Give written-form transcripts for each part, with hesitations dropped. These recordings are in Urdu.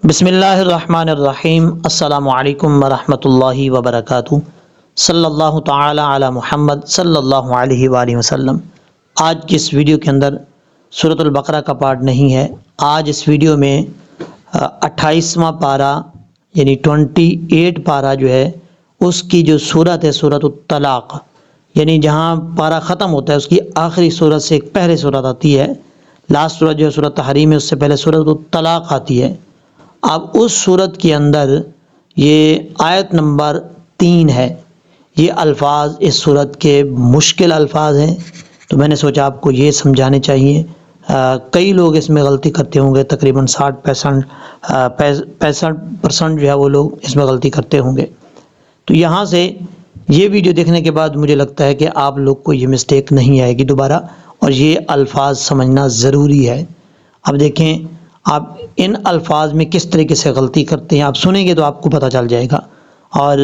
بسم اللہ الرحمن الرحیم۔ السلام علیکم ورحمۃ اللہ وبرکاتہ۔ صلی اللہ تعالی علی محمد صلی اللہ علیہ وآلہ وسلم۔ آج کی اس ویڈیو کے اندر سورۃ البقرہ کا پارٹ نہیں ہے۔ آج اس ویڈیو میں 28واں پارہ یعنی 28 پارہ جو ہے اس کی جو صورت ہے سورۃ الطلاق، یعنی جہاں پارہ ختم ہوتا ہے اس کی آخری صورت سے ایک پہلے صورت آتی ہے۔ لاسٹ صورت جو ہے سورۃ تحریم ہے، اس سے پہلے سورۃ الطلاق آتی ہے۔ اب اس صورت کے اندر یہ آیت نمبر 3 ہے۔ یہ الفاظ اس صورت کے مشکل الفاظ ہیں، تو میں نے سوچا آپ کو یہ سمجھانے چاہیے۔ کئی لوگ اس میں غلطی کرتے ہوں گے، تقریباً 65% جو ہے وہ لوگ اس میں غلطی کرتے ہوں گے۔ تو یہاں سے یہ ویڈیو دیکھنے کے بعد مجھے لگتا ہے کہ آپ لوگ کو یہ مسٹیک نہیں آئے گی دوبارہ، اور یہ الفاظ سمجھنا ضروری ہے۔ اب دیکھیں آپ ان الفاظ میں کس طریقے سے غلطی کرتے ہیں، آپ سنیں گے تو آپ کو پتہ چل جائے گا۔ اور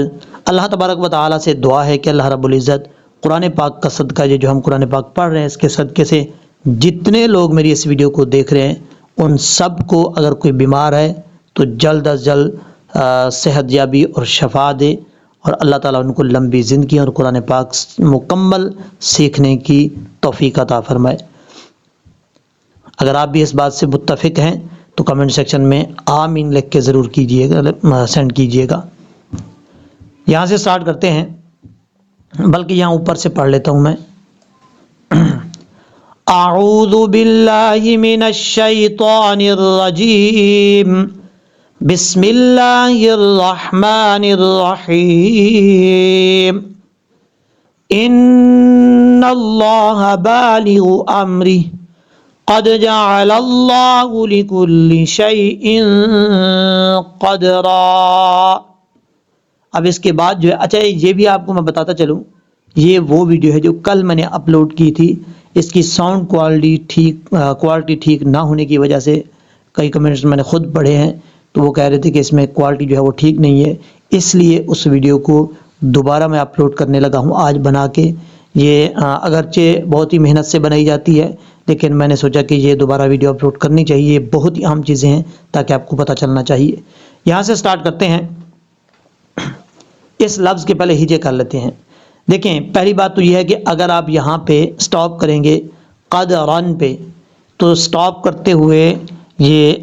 اللہ تبارک و تعالیٰ سے دعا ہے کہ اللہ رب العزت قرآن پاک کا صدقہ، یہ جو ہم قرآن پاک پڑھ رہے ہیں اس کے صدقے سے جتنے لوگ میری اس ویڈیو کو دیکھ رہے ہیں ان سب کو اگر کوئی بیمار ہے تو جلد از جلد صحت یابی اور شفا دے، اور اللہ تعالیٰ ان کو لمبی زندگی اور قرآن پاک مکمل سیکھنے کی توفیق عطا فرمائے۔ اگر آپ بھی اس بات سے متفق ہیں تو کمنٹ سیکشن میں آمین لکھ کے ضرور کیجئے گا، سینڈ کیجئے گا۔ یہاں سے سٹارٹ کرتے ہیں، بلکہ یہاں اوپر سے پڑھ لیتا ہوں میں۔ اعوذ باللہ من الشیطان الرجیم، بسم اللہ الرحمن الرحیم۔ ان اللہ بالغ امرہ قد جعل اللہ لکل شیء قدرا۔ اب اس کے بعد جو ہے، اچھا یہ بھی آپ کو میں بتاتا چلوں، یہ وہ ویڈیو ہے جو کل میں نے اپلوڈ کی تھی۔ اس کی ساؤنڈ کوالٹی ٹھیک نہ ہونے کی وجہ سے کئی کمنٹس میں نے خود پڑھے ہیں، تو وہ کہہ رہے تھے کہ اس میں کوالٹی جو ہے وہ ٹھیک نہیں ہے، اس لیے اس ویڈیو کو دوبارہ میں اپلوڈ کرنے لگا ہوں آج بنا کے۔ یہ اگرچہ بہت ہی محنت سے بنائی جاتی ہے، لیکن میں نے سوچا کہ یہ دوبارہ ویڈیو اپلوڈ کرنی چاہیے۔ بہت ہی اہم چیزیں ہیں تاکہ آپ کو پتہ چلنا چاہیے۔ یہاں سے سٹارٹ کرتے ہیں، اس لفظ کے پہلے ہجے کر لیتے ہیں۔ دیکھیں پہلی بات تو یہ ہے کہ اگر آپ یہاں پہ سٹاپ کریں گے قدرن پہ، تو سٹاپ کرتے ہوئے یہ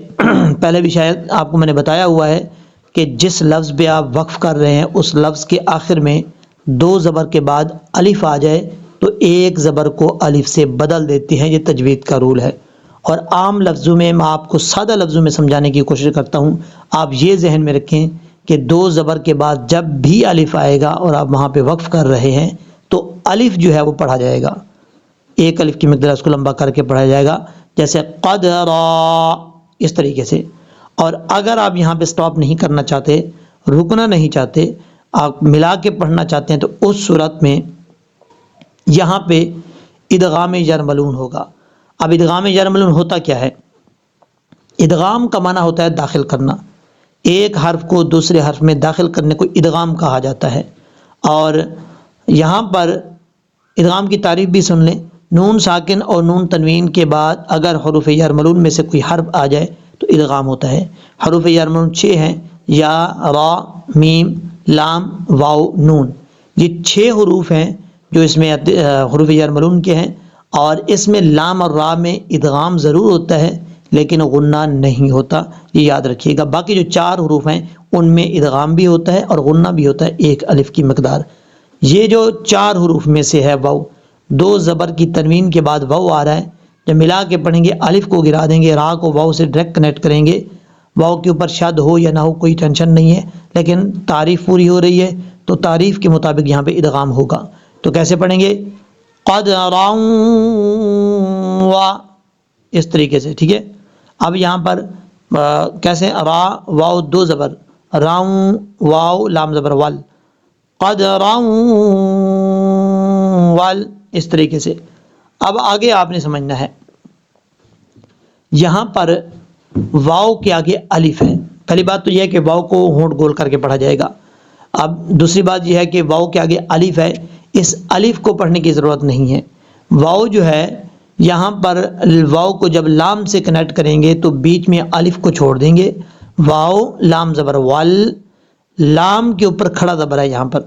پہلے بھی شاید آپ کو میں نے بتایا ہوا ہے کہ جس لفظ پہ آپ وقف کر رہے ہیں اس لفظ کے آخر میں 2 زبر کے بعد الف آ جائے تو ایک زبر کو الف سے بدل دیتے ہیں۔ یہ تجوید کا رول ہے، اور عام لفظوں میں میں آپ کو سادہ لفظوں میں سمجھانے کی کوشش کرتا ہوں۔ آپ یہ ذہن میں رکھیں کہ 2 زبر کے بعد جب بھی الف آئے گا اور آپ وہاں پہ وقف کر رہے ہیں تو الف جو ہے وہ پڑھا جائے گا، ایک الف کی مقدار اس کو لمبا کر کے پڑھا جائے گا، جیسے قدرا، اس طریقے سے۔ اور اگر آپ یہاں پہ سٹاپ نہیں کرنا چاہتے، رکنا نہیں چاہتے، آپ ملا کے پڑھنا چاہتے ہیں، تو اس صورت میں یہاں پہ ادغام یرملون ہوگا۔ اب ادغام یرملون ہوتا کیا ہے؟ ادغام کا معنی ہوتا ہے داخل کرنا، ایک حرف کو دوسرے حرف میں داخل کرنے کو ادغام کہا جاتا ہے۔ اور یہاں پر ادغام کی تعریف بھی سن لیں۔ نون ساکن اور نون تنوین کے بعد اگر حروف یرملون میں سے کوئی حرف آ جائے تو ادغام ہوتا ہے۔ حروف یرملون 6 ہیں، یا، را، میم، لام، واو، نون۔ یہ 6 حروف ہیں جو اس میں حروف یرملون کے ہیں، اور اس میں لام اور را میں ادغام ضرور ہوتا ہے لیکن غنہ نہیں ہوتا، یہ یاد رکھیے گا۔ باقی جو 4 حروف ہیں ان میں ادغام بھی ہوتا ہے اور غنہ بھی ہوتا ہے، ایک الف کی مقدار۔ یہ جو 4 حروف میں سے ہے واو، 2 زبر کی تنوین کے بعد واو آ رہا ہے، جب ملا کے پڑھیں گے الف کو گرا دیں گے، را کو واو سے ڈائریکٹ کنیکٹ کریں گے۔ واو کے اوپر شد ہو یا نہ ہو کوئی ٹینشن نہیں ہے، لیکن تعریف پوری ہو رہی ہے تو تعریف کے مطابق یہاں پہ ادغام ہوگا۔ تو کیسے پڑھیں گے؟ قدرا، اس طریقے سے، ٹھیک ہے۔ اب یہاں پر کیسے؟ را، واو 2 زبر، راؤں، واو لام زبر ول، قدرا ول، اس طریقے سے۔ اب آگے آپ نے سمجھنا ہے، یہاں پر واو کے آگے الف ہے۔ پہلی بات تو یہ ہے کہ واو کو ہونٹ گول کر کے پڑھا جائے گا۔ اب دوسری بات یہ ہے کہ واو کے آگے الف ہے، اس الف کو پڑھنے کی ضرورت نہیں ہے۔ واو جو ہے یہاں پر واو کو جب لام سے کنیکٹ کریں گے تو بیچ میں الف کو چھوڑ دیں گے، واو لام زبر وال، لام کے اوپر کھڑا زبر ہے یہاں پر،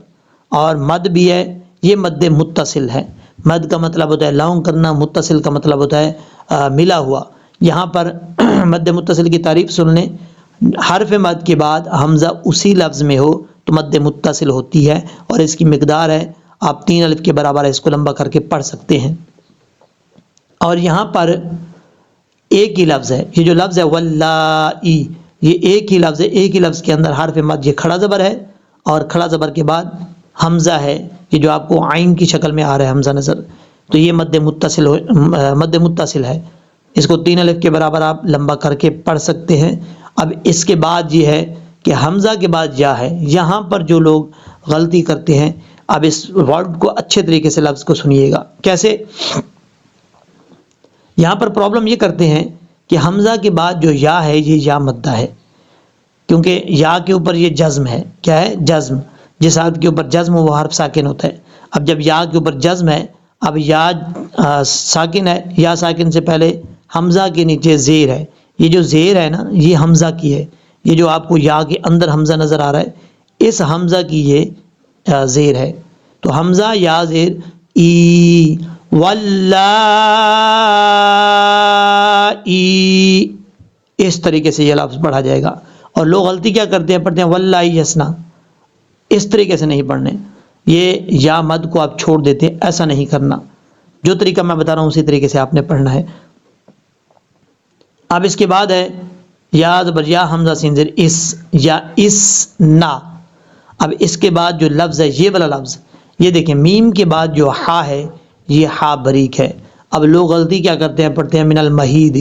اور مد بھی ہے، یہ مد متصل ہے۔ مد کا مطلب ہوتا ہے لانگ کرنا، متصل کا مطلب ہوتا ہے ملا ہوا۔ یہاں پر مد متصل کی تعریف سن لیں، حرف مد کے بعد حمزہ اسی لفظ میں ہو تو مد متصل ہوتی ہے، اور اس کی مقدار ہے، آپ 3 الف کے برابر ہے، اس کو لمبا کر کے پڑھ سکتے ہیں۔ اور یہاں پر ایک ہی لفظ ہے، یہ جو لفظ ہے واللائی، یہ ایک ہی لفظ ہے، ایک ہی لفظ کے اندر حرف مد یہ کھڑا زبر ہے، اور کھڑا زبر کے بعد حمزہ ہے، یہ جو آپ کو عین کی شکل میں آ رہا ہے حمزہ نظر، تو یہ مد متصل ہے، اس کو 3 الف کے برابر آپ لمبا کر کے پڑھ سکتے ہیں۔ اب اس کے بعد یہ ہے کہ حمزہ کے بعد یا ہے، یہاں پر جو لوگ غلطی کرتے ہیں، اب اس ورڈ کو اچھے طریقے سے لفظ کو سنیے گا کیسے۔ یہاں پر پرابلم یہ کرتے ہیں کہ حمزہ کے بعد جو یا ہے یہ یا مدہ ہے، کیونکہ یا کے اوپر یہ جزم ہے، کیا ہے؟ جزم، جس حرف کے اوپر جزم ہو وہ حرف ساکن ہوتا ہے۔ اب جب یا کے اوپر جزم ہے، اب یا ساکن ہے، یا ساکن سے پہلے حمزہ کے نیچے زیر ہے، یہ جو زیر ہے نا یہ حمزہ کی ہے، یہ جو آپ کو یا کے اندر حمزہ نظر آ رہا ہے اس حمزہ کی یہ زیر ہے، تو حمزہ یا زیر ای واللائی، اس طریقے سے یہ لفظ پڑھا جائے گا۔ اور لوگ غلطی کیا کرتے ہیں، پڑھتے ہیں واللائی یسنا، اس طریقے سے نہیں پڑھنے، یہ یا مد کو آپ چھوڑ دیتے ہیں، ایسا نہیں کرنا، جو طریقہ میں بتا رہا ہوں اسی طریقے سے آپ نے پڑھنا ہے۔ اب اس کے بعد ہے یا زبر یا حمزہ سین زیر اس، یا اس نا۔ اب اس کے بعد جو لفظ ہے یہ والا لفظ، یہ دیکھیں میم کے بعد جو ہا ہے یہ ہا بریک ہے۔ اب لوگ غلطی کیا کرتے ہیں، پڑھتے ہیں من المحید،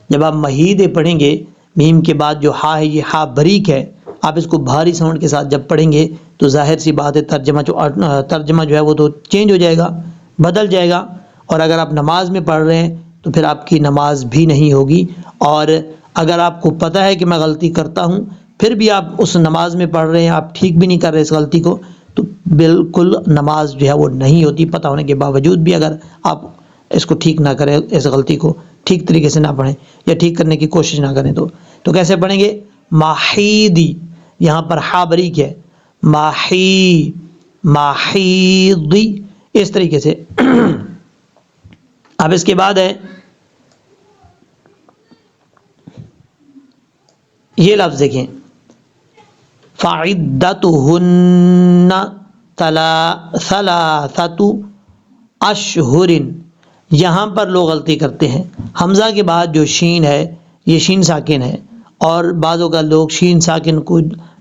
جب آپ محید پڑھیں گے میم کے بعد جو ہا ہے یہ ہا بریک ہے، آپ اس کو بھاری ساؤنڈ کے ساتھ جب پڑھیں گے تو ظاہر سی بات ہے ترجمہ جو ہے وہ تو چینج ہو جائے گا، بدل جائے گا، اور اگر آپ نماز میں پڑھ رہے ہیں تو پھر آپ کی نماز بھی نہیں ہوگی۔ اور اگر آپ کو پتہ ہے کہ میں غلطی کرتا ہوں پھر بھی آپ اس نماز میں پڑھ رہے ہیں، آپ ٹھیک بھی نہیں کر رہے اس غلطی کو، تو بالکل نماز جو ہے وہ نہیں ہوتی، پتہ ہونے کے باوجود بھی اگر آپ اس کو ٹھیک نہ کریں، اس غلطی کو ٹھیک طریقے سے نہ پڑھیں یا ٹھیک کرنے کی کوشش نہ کریں تو کیسے پڑھیں گے؟ ماحیدی، یہاں پر ہا بریک ہے، ماحی ماحیدی، اس طریقے سے۔ اب اس کے بعد ہے یہ لفظ دیکھیں فعدتہن ثلاثۃ اشہر، یہاں پر لوگ غلطی کرتے ہیں، حمزہ کے بعد جو شین ہے یہ شین ساکن ہے، اور بعضوں کا لوگ شین ساکن کو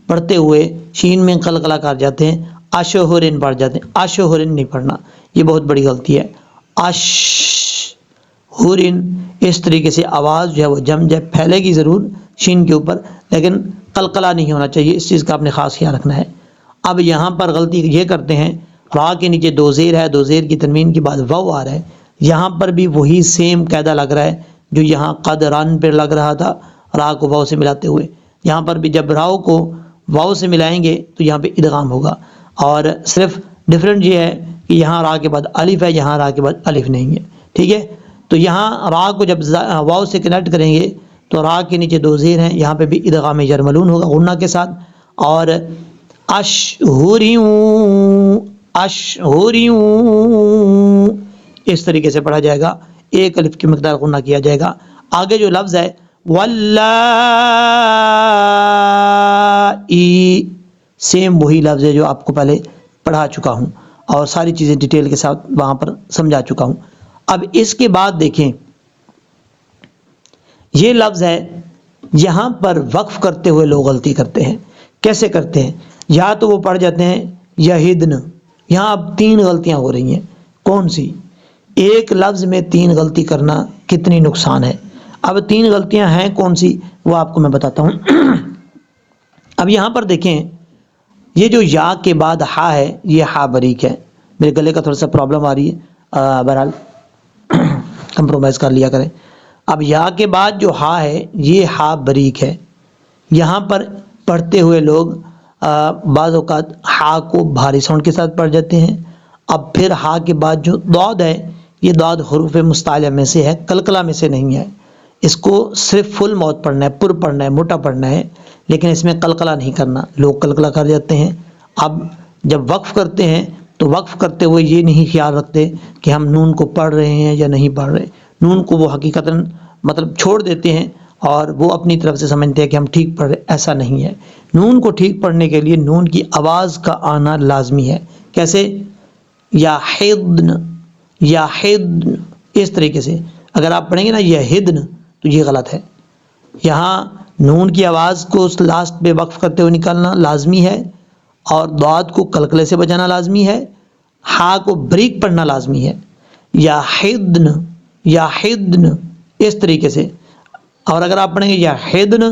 پڑھتے ہوئے شین میں قلقلہ کر جاتے ہیں، اشہرن پڑھ جاتے ہیں، اشہرن نہیں پڑھنا، یہ بہت بڑی غلطی ہے۔ اشہرن، اس طریقے سے آواز جو ہے وہ جم جب پھیلے گی ضرور شین کے اوپر، لیکن قلقلہ نہیں ہونا چاہیے، اس چیز کا آپ نے خاص خیال رکھنا ہے۔ اب یہاں پر غلطی یہ کرتے ہیں، را کے نیچے دو زیر ہے، دو زیر کی تنوین کے بعد واو آ رہا ہے، یہاں پر بھی وہی سیم قاعدہ لگ رہا ہے جو یہاں قدرن پہ لگ رہا تھا، را کو واو سے ملاتے ہوئے، یہاں پر بھی جب راؤ کو واو سے ملائیں گے تو یہاں پہ ادغام ہوگا، اور صرف ڈفرینٹ یہ ہے کہ یہاں را کے بعد الف ہے، یہاں را کے بعد الف نہیں ہے، ٹھیک ہے؟ تو یہاں را کو جب واو سے کنیکٹ کریں گے تو را کے نیچے دو زیر ہیں، یہاں پہ بھی ادغام یرملون ہوگا غنہ کے ساتھ، اور اشہریوں اشہریوں اس طریقے سے پڑھا جائے گا، ایک الف کی مقدار غنہ کیا جائے گا۔ آگے جو لفظ ہے واللائی، سیم وہی لفظ ہے جو آپ کو پہلے پڑھا چکا ہوں اور ساری چیزیں ڈیٹیل کے ساتھ وہاں پر سمجھا چکا ہوں۔ اب اس کے بعد دیکھیں یہ لفظ ہے، یہاں پر وقف کرتے ہوئے لوگ غلطی کرتے ہیں، کیسے کرتے ہیں؟ یا تو وہ پڑھ جاتے ہیں یہدن، یہاں اب 3 غلطیاں ہو رہی ہیں، کون سی؟ ایک لفظ میں 3 غلطی کرنا کتنی نقصان ہے؟ اب 3 غلطیاں ہیں کون سی وہ آپ کو میں بتاتا ہوں۔ اب یہاں پر دیکھیں یہ جو یا کے بعد ہا ہے یہ ہا بریک ہے، میرے گلے کا تھوڑا سا پرابلم آ رہی ہے، بہرحال کمپرومائز کر لیا کریں۔ اب یا کے بعد جو ہا ہے یہ ہا بریک ہے، یہاں پر پڑھتے ہوئے لوگ بعض اوقات ہا کو بھاری ساؤنڈ کے ساتھ پڑھ جاتے ہیں۔ اب پھر ہا کے بعد جو ضاد ہے یہ ضاد حروف مستعلیہ میں سے ہے، قلقلہ میں سے نہیں ہے، اس کو صرف فل موت پڑھنا ہے، پر پڑھنا ہے، موٹا پڑھنا ہے، لیکن اس میں قلقلہ نہیں کرنا، لوگ قلقلہ کر جاتے ہیں۔ اب جب وقف کرتے ہیں تو وقف کرتے ہوئے یہ نہیں خیال رکھتے کہ ہم نون کو پڑھ رہے ہیں یا نہیں پڑھ رہے، نون کو وہ حقیقتاً مطلب چھوڑ دیتے ہیں اور وہ اپنی طرف سے سمجھتے ہیں کہ ہم ٹھیک پڑھ رہے، ایسا نہیں ہے۔ نون کو ٹھیک پڑھنے کے لیے نون کی آواز کا آنا لازمی ہے۔ کیسے؟ یا حدن، یا حدن، اس طریقے سے اگر آپ پڑھیں گے نا یہ حدن تو یہ غلط ہے۔ یہاں نون کی آواز کو اس لاسٹ پہ وقف کرتے ہوئے نکالنا لازمی ہے، اور ضاد کو قلقلے سے بچانا لازمی ہے، ہا کو بریک پڑھنا لازمی ہے۔ یا حدن، یا حدن، اس طریقے سے۔ اور اگر آپ پڑھیں گے یا حدن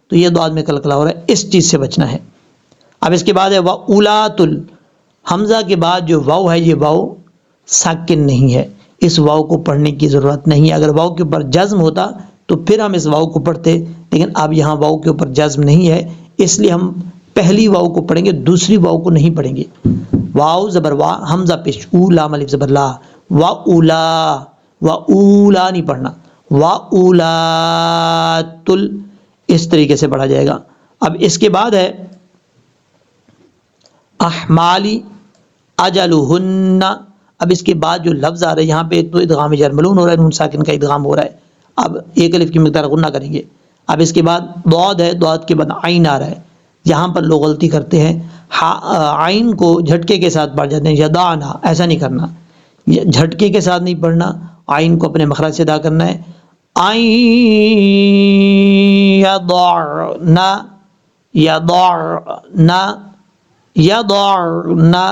تو یہ ضاد میں قلقلہ ہو رہا ہے، اس چیز سے بچنا ہے۔ اب اس کے بعد ہے وَأُولَاتُ حمزہ کے بعد جو واو ہے یہ واو ساکن نہیں ہے، اس واو کو پڑھنے کی ضرورت نہیں ہے۔ اگر واو کے اوپر جزم ہوتا تو پھر ہم اس واو کو پڑھتے، لیکن اب یہاں واو کے اوپر جزم نہیں ہے، اس لیے ہم پہلی واو کو پڑھیں گے، دوسری واو کو نہیں پڑھیں گے۔ واو زبر وا، حمزہ پیش، او لام الف زبر لا، وا اولا، وا اولا نہیں پڑھنا، وا اولاتل، اس طریقے سے پڑھا جائے گا۔ اب اس کے بعد ہے احمالی اجلہن۔ اب اس کے بعد جو لفظ آ رہا ہے یہاں پہ ایک تو ادغام جر ملون ہو رہا ہے، نون ساکن کا ادغام ہو رہا ہے، اب ایک الف کی مقدار غنہ کریں گے۔ اب اس کے بعد ضاد ہے، ضاد کے بعد عین آ رہا ہے، یہاں پر لوگ غلطی کرتے ہیں، عین کو جھٹکے کے ساتھ پڑھ جاتے ہیں، یدانا، ایسا نہیں کرنا، جھٹکے کے ساتھ نہیں پڑھنا، عین کو اپنے مخرج سے ادا کرنا ہے۔ یضعنا، یضعنا، یضعنا،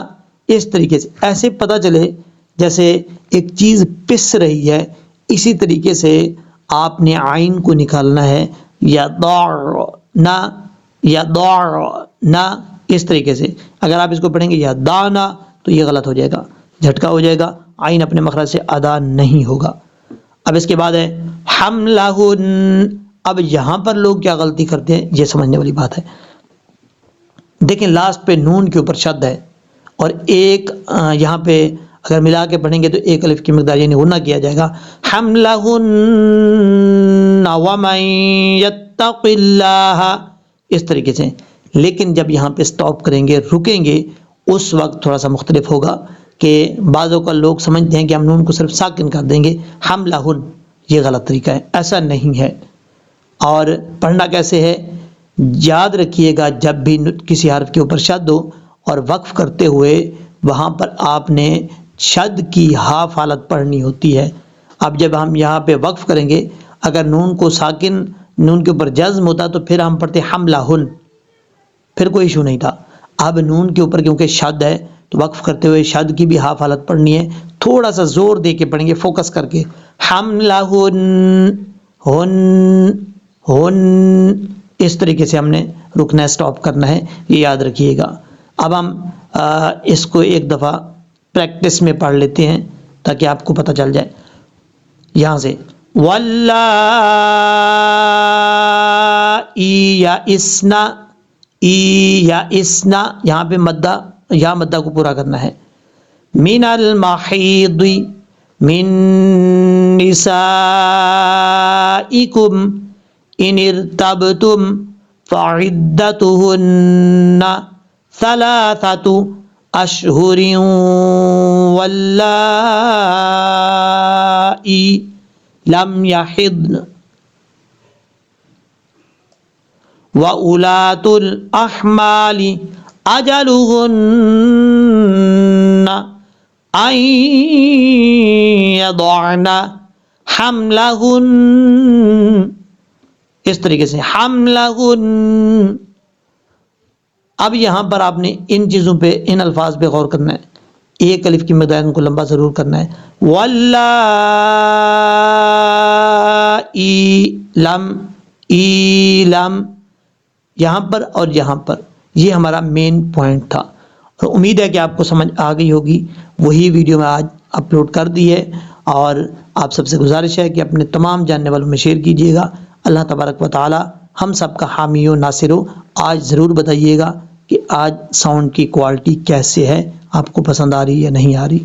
اس طریقے سے، ایسے پتہ چلے جیسے ایک چیز پس رہی ہے، اسی طریقے سے آپ نے عین کو نکالنا ہے، یضعنا، یضعنا، اس طریقے سے۔ اگر آپ اس کو پڑھیں گے یدانا تو یہ غلط ہو جائے گا، جھٹکا ہو جائے گا، عین اپنے مخرج سے ادا نہیں ہوگا۔ اب اس کے بعد ہے حملہن۔ اب یہاں پر لوگ کیا غلطی کرتے ہیں یہ سمجھنے والی بات ہے۔ دیکھیں لاسٹ پہ نون کے اوپر شد ہے، اور ایک یہاں پہ اگر ملا کے پڑھیں گے تو ایک الف کی مقدار یعنی غنہ کیا جائے گا، حملہن ومن یتق اللہ، اس طریقے سے۔ لیکن جب یہاں پہ سٹاپ کریں گے، رکیں گے، اس وقت تھوڑا سا مختلف ہوگا کہ بعضوں کا لوگ سمجھتے ہیں کہ ہم نون کو صرف ساکن کر دیں گے، حملہن، یہ غلط طریقہ ہے، ایسا نہیں ہے۔ اور پڑھنا کیسے ہے یاد رکھیے گا، جب بھی کسی حرف کے اوپر شد ہو اور وقف کرتے ہوئے وہاں پر آپ نے شد کی ہاف حالت پڑھنی ہوتی ہے۔ اب جب ہم یہاں پہ وقف کریں گے، اگر نون کو ساکن، نون کے اوپر جزم ہوتا تو پھر ہم پڑھتے حملہن، پھر کوئی ایشو نہیں تھا۔ اب نون کے اوپر کیونکہ شد ہے تو وقف کرتے ہوئے شد کی بھی ہاف حالت پڑھنی ہے، تھوڑا سا زور دے کے پڑھیں گے، فوکس کر کے، حملہن، ہن، ہن، اس طریقے سے ہم نے رکنا ہے، سٹاپ کرنا ہے، یہ یاد رکھیے گا۔ اب ہم اس کو ایک دفعہ پریکٹس میں پڑھ لیتے ہیں تاکہ آپ کو پتہ چل جائے۔ یہاں سے واللائی یائسنا، ای یا اسنا، یہاں پہ مدہ، یا مدہ کو پورا کرنا ہے۔ من المحیض من نسائکم ان ارتبتم فعدتهن ثلاثة اشہر واللائی لم یحضن وَأُولَاتُ الْأَحْمَالِ أَجَلُهُنَّ أَن يَضَعْنَ حَمْلَهُنَّ، اس طریقے سے حملہن۔ اب یہاں پر آپ نے ان چیزوں پہ، ان الفاظ پہ غور کرنا ہے، ایک الف کی مقدار کو لمبا ضرور کرنا ہے۔ واللائی لم، ایلم، یہاں پر اور یہاں پر، یہ ہمارا مین پوائنٹ تھا، اور امید ہے کہ آپ کو سمجھ آ گئی ہوگی۔ وہی ویڈیو میں آج اپلوڈ کر دی ہے، اور آپ سب سے گزارش ہے کہ اپنے تمام جاننے والوں میں شیئر کیجیے گا۔ اللہ تبارک و تعالی ہم سب کا حامی و ناصر ہو۔ آج ضرور بتائیے گا کہ آج ساؤنڈ کی کوالٹی کیسے ہے، آپ کو پسند آ رہی ہے یا نہیں آ رہی۔